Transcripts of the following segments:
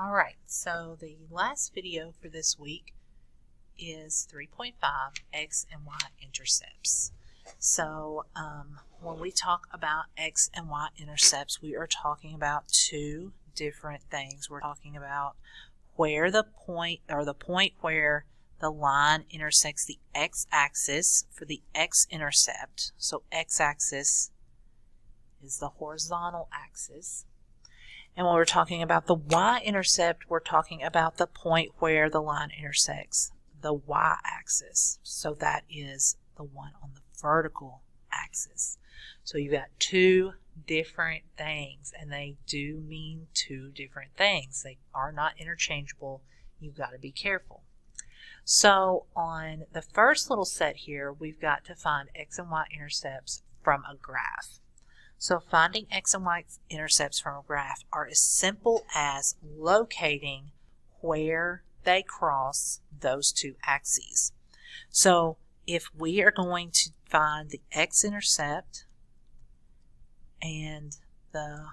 Alright, so the last video for this week is 3.5 X and Y intercepts. So when we talk about X and Y intercepts, we are talking about two different things. We're talking about where the point where the line intersects the x-axis for the x-intercept. So x-axis is the horizontal axis. And when we're talking about the y-intercept, we're talking about the point where the line intersects the y-axis. So that is the one on the vertical axis. So you've got two different things, and they do mean two different things. They are not interchangeable. You've got to be careful. So on the first little set here, we've got to find x and y intercepts from a graph. So finding x and y intercepts from a graph are as simple as locating where they cross those two axes. So if we are going to find the x-intercept and the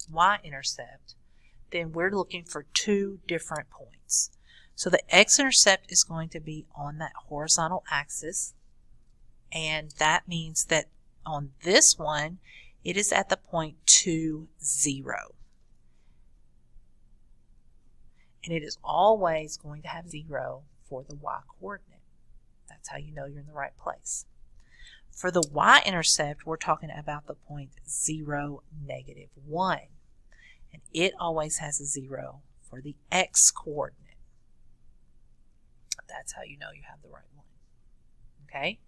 y-intercept, then we're looking for two different points. So the x-intercept is going to be on that horizontal axis, and that means that on this one, it is at the point 2, 0. And it is always going to have 0 for the y-coordinate. That's how you know you're in the right place. For the y-intercept, we're talking about the point 0, -1. And it always has a 0 for the x-coordinate. That's how you know you have the right one. Okay?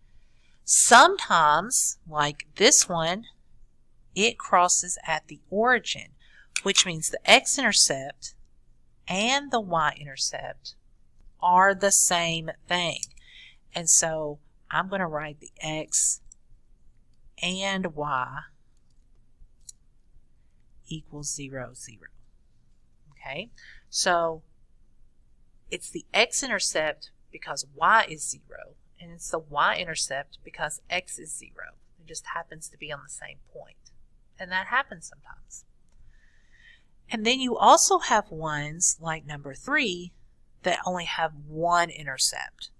Sometimes, like this one, it crosses at the origin, which means the x-intercept and the y-intercept are the same thing. And so I'm going to write the x and y equals 0, 0. Okay? So it's the x-intercept because y is 0. And it's the y-intercept because x is 0. It just happens to be on the same point. And that happens sometimes. And then you also have ones like number 3 that only have one intercept.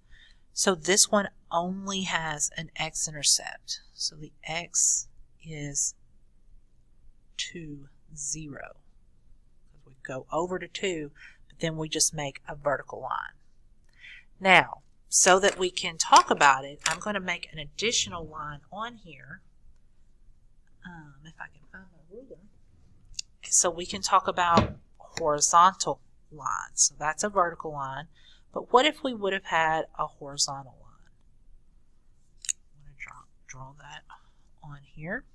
So this one only has an x-intercept. So the x is 2, 0. We go over to 2, but then we just make a vertical line. Now, so that we can talk about it, I'm going to make an additional line on here. If I can find my ruler. So we can talk about horizontal lines. So that's a vertical line. But what if we would have had a horizontal line? I'm going to draw that on here.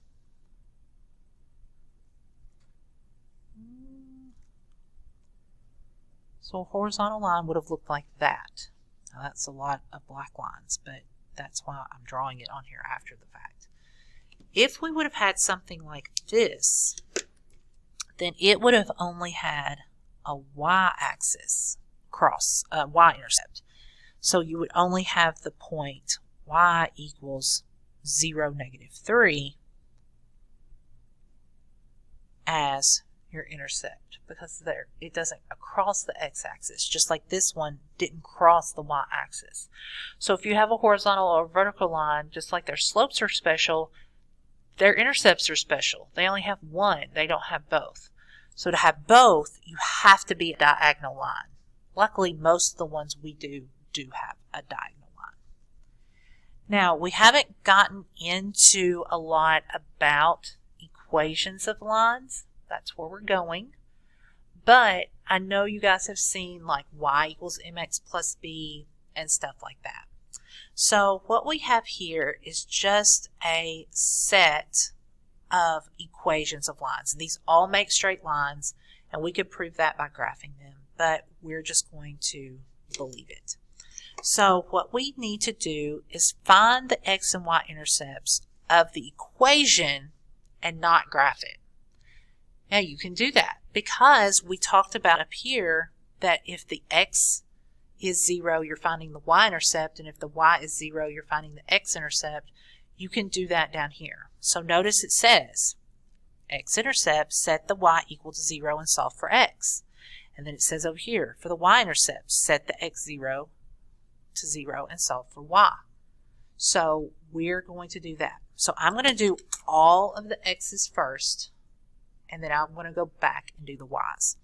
So a horizontal line would have looked like that. Now that's a lot of black lines, but that's why I'm drawing it on here after the fact. If we would have had something like this, then it would have only had a y-axis cross, y-intercept. So you would only have the point y equals 0, -3 as your intercept, because there it doesn't cross the x-axis, just like this one didn't cross the y-axis. So if you have a horizontal or vertical line, just like their slopes are special, their intercepts are special. They only have one. They don't have both. So to have both, you have to be a diagonal line. Luckily, most of the ones we do have a diagonal line. Now, we haven't gotten into a lot about equations of lines. That's where we're going. But I know you guys have seen like y equals mx plus b and stuff like that. So what we have here is just a set of equations of lines. These all make straight lines, and we could prove that by graphing them, but we're just going to believe it. So what we need to do is find the x and y intercepts of the equation and not graph it. Now you can do that because we talked about up here that if the x is 0, you're finding the y-intercept, and if the y is 0, you're finding the x-intercept. You can do that down here. So notice it says x-intercept, set the y equal to 0 and solve for x. And then it says over here, for the y-intercept, set the x 0 to 0 and solve for y. So we're going to do that. So I'm going to do all of the x's first, and then I'm going to go back and do the y's.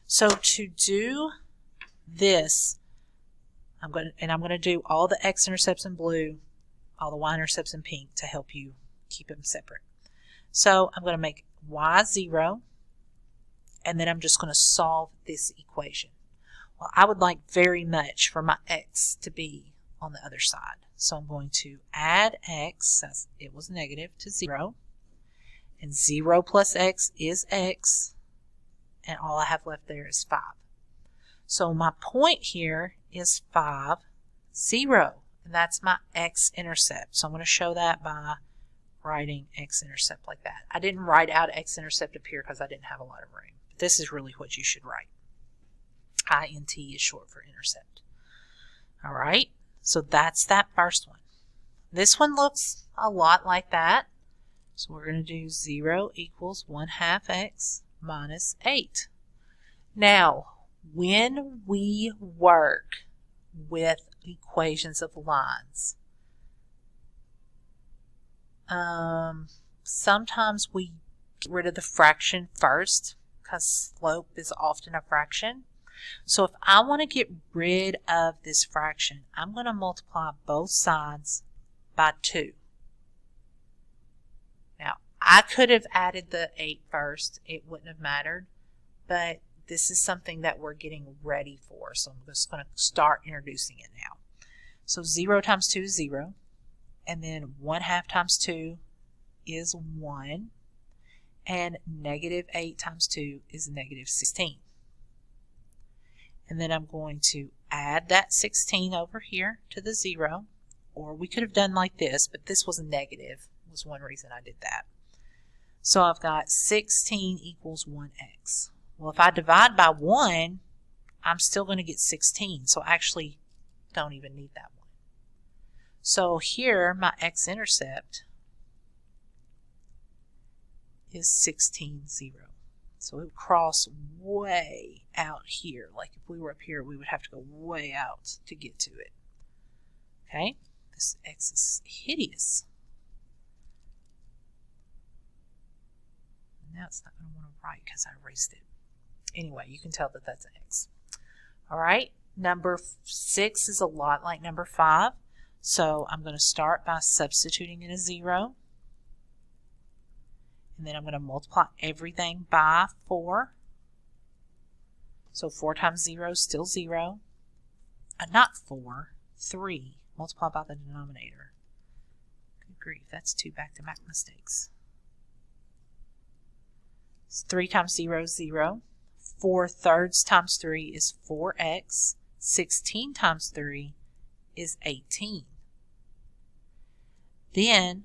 So to do this, I'm going to do all the x-intercepts in blue, all the y-intercepts in pink to help you keep them separate. So I'm going to make y 0, and then I'm just going to solve this equation. Well, I would like very much for my x to be on the other side. So I'm going to add x, as it was negative, to 0. And 0 plus x is x. And all I have left there is 5. So my point here is 5, 0. And that's my x-intercept. So I'm going to show that by writing x-intercept like that. I didn't write out x-intercept up here because I didn't have a lot of room. But this is really what you should write. INT is short for intercept. All right. So that's that first one. This one looks a lot like that. So we're going to do 0 equals 1/2 x minus 8. Now, when we work with equations of lines, sometimes we get rid of the fraction first because slope is often a fraction. So if I want to get rid of this fraction, I'm going to multiply both sides by 2. Now, I could have added the 8 first. It wouldn't have mattered. But this is something that we're getting ready for. So I'm just going to start introducing it now. So 0 times 2 is 0. And then 1/2 times 2 is 1. And negative 8 times 2 is negative 16. And then I'm going to add that 16 over here to the 0. Or we could have done like this, but this was negative. Was one reason I did that. So I've got 16 equals 1x. Well, if I divide by 1, I'm still going to get 16. So I actually don't even need that one. So here, my x-intercept is 16, 0. So it would cross way out here. Like if we were up here, we would have to go way out to get to it. Okay? This x is hideous. Now it's not going to want to write because I erased it. Anyway, you can tell that that's an x. All right, number 6 is a lot like number 5. So I'm going to start by substituting in a 0. And then I'm going to multiply everything by 4. So 4 times 0 is still 0. Not 4, 3. Multiply by the denominator. Good grief, that's 2 back-to-back mistakes. 3 times 0 is 0. 4/3 times 3 is 4x. 16 times 3 is 18. Then,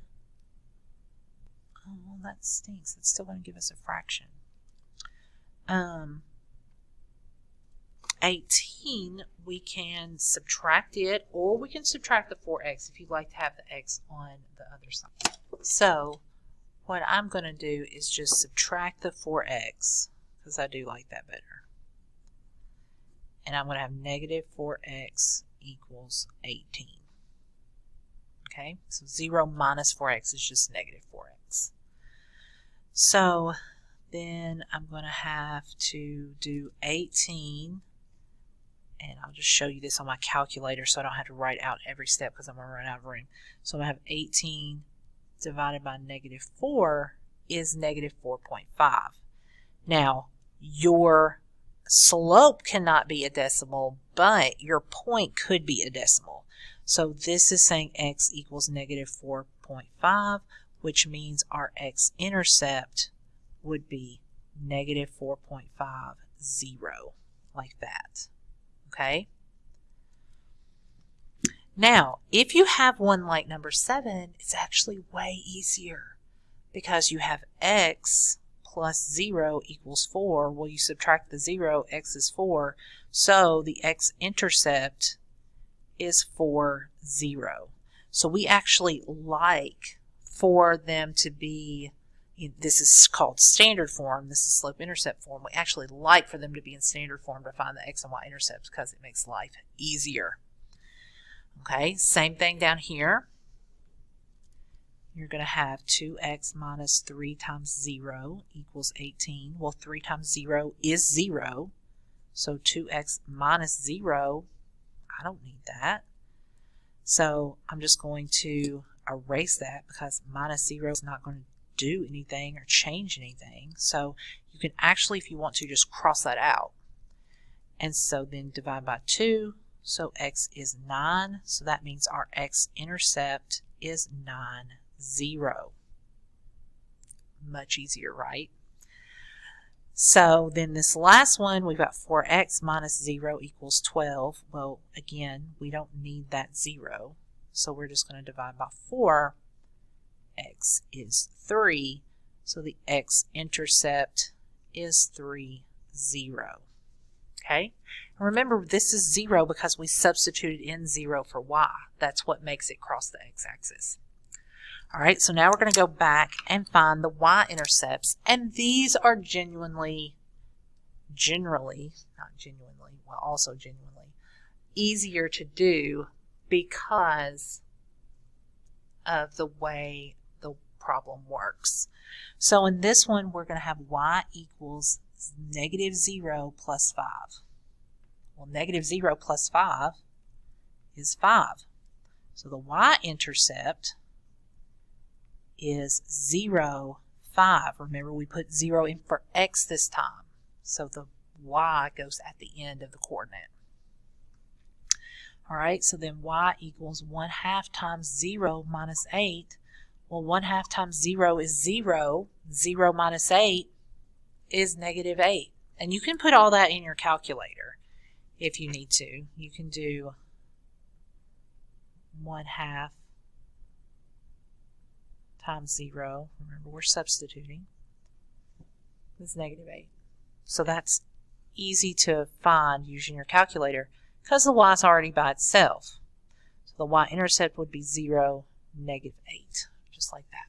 oh, that stinks. It's still going to give us a fraction. 18, we can subtract it, or we can subtract the 4x if you'd like to have the x on the other side. So, what I'm going to do is just subtract the 4x, because I do like that better. And I'm going to have negative 4x equals 18. Okay, so 0 minus 4x is just negative 4x. So then I'm going to have to do 18, and I'll just show you this on my calculator so I don't have to write out every step because I'm going to run out of room. So I'm going to have 18 divided by negative 4 is negative 4.5. Now, your slope cannot be a decimal, but your point could be a decimal. So this is saying x equals negative 4.5, which means our x-intercept would be negative 4.50, like that. Okay? Now, if you have one like number 7, it's actually way easier because you have x plus 0 equals 4. Well, you subtract the 0, x is 4. So the x-intercept is 4, 0. So we actually like for them to be This is called standard form. This is slope-intercept form. We actually like for them to be in standard form to find the x and y intercepts because it makes life easier. Okay, same thing down here. You're going to have 2x minus 3 times 0 equals 18. Well, 3 times 0 is 0. So 2x minus 0, I don't need that. So I'm just going to erase that because minus 0 is not going to do anything or change anything. So you can actually, if you want to, just cross that out. And so then divide by 2. So x is 9. So that means our x-intercept is 9, 0. Much easier, right? So then this last one, we've got 4x minus 0 equals 12. Well, again, we don't need that 0. So we're just going to divide by 4. X is 3. So the x-intercept is 3, 0. Okay? And remember, this is 0 because we substituted in 0 for y. That's what makes it cross the x-axis. All right, so now we're going to go back and find the y-intercepts. And these are generally, easier to do because of the way the problem works. So in this one, we're going to have y equals negative 0 plus 5. Well, negative 0 plus 5 is 5. So the y-intercept is 0, 5. Remember, we put 0 in for x this time. So the y goes at the end of the coordinate. All right, so then y equals 1/2 times 0 minus 8. Well, 1/2 times 0 is 0. 0 minus 8 is negative 8. And you can put all that in your calculator if you need to. You can do 1/2 times 0. Remember, we're substituting. It's negative 8. So that's easy to find using your calculator because the y is already by itself. So the y-intercept would be 0, negative 8, just like that.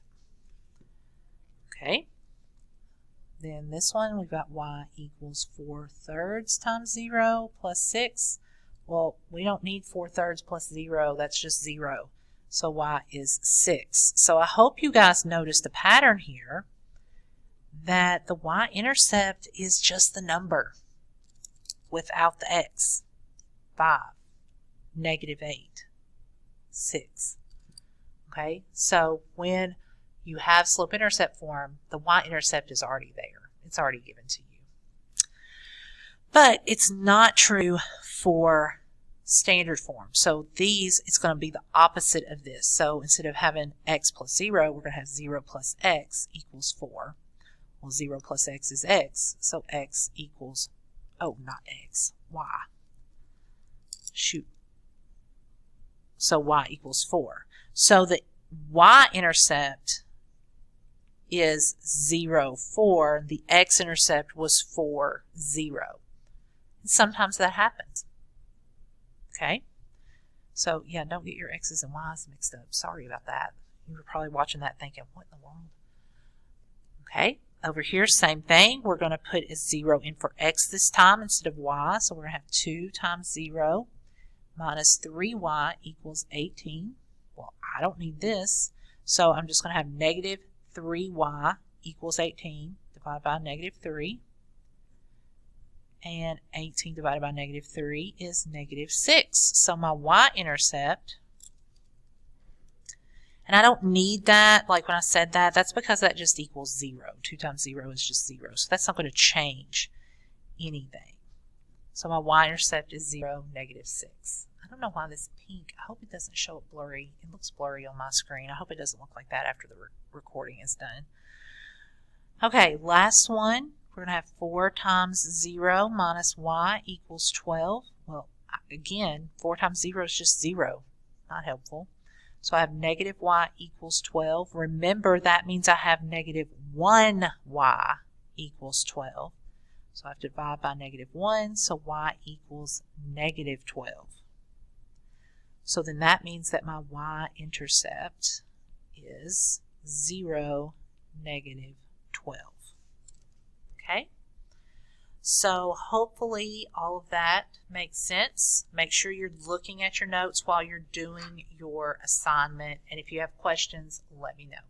Okay. Then this one, we've got y equals 4/3 times 0 plus 6. Well, we don't need 4/3 plus 0. That's just 0. So y is 6. So I hope you guys noticed the pattern here that the y-intercept is just the number without the x. 5, negative 8, 6. Okay, so when you have slope-intercept form, the y-intercept is already there. It's already given to you. But it's not true for standard form. So these, it's going to be the opposite of this. So instead of having x plus 0, we're going to have 0 plus x equals 4. Well, 0 plus x is x. So x equals, oh, not x, y. Shoot. So y equals 4. So the y-intercept is 0, 4. The x-intercept was 4, 0. And sometimes that happens. Okay? So, yeah, don't get your x's and y's mixed up. Sorry about that. You were probably watching that thinking, what in the world? Okay, over here, same thing. We're going to put a 0 in for x this time instead of y. So we're going to have 2 times 0 minus 3y equals 18. Well, I don't need this. So I'm just going to have negative 3y equals 18 divided by negative 3. And 18 divided by negative 3 is negative 6. So my y-intercept, and I don't need that, like when I said that, that's because that just equals 0. 2 times 0 is just 0. So that's not going to change anything. So my y-intercept is 0, negative 6. I don't know why this pink, I hope it doesn't show up blurry. It looks blurry on my screen. I hope it doesn't look like that after the recording is done. Okay, last one. We're going to have 4 times 0 minus y equals 12. Well, again, 4 times 0 is just 0. Not helpful. So I have negative y equals 12. Remember, that means I have negative 1y equals 12. So I have to divide by negative 1, so y equals negative 12. So then that means that my y-intercept is 0, negative 12. Okay? So hopefully all of that makes sense. Make sure you're looking at your notes while you're doing your assignment, and if you have questions, let me know.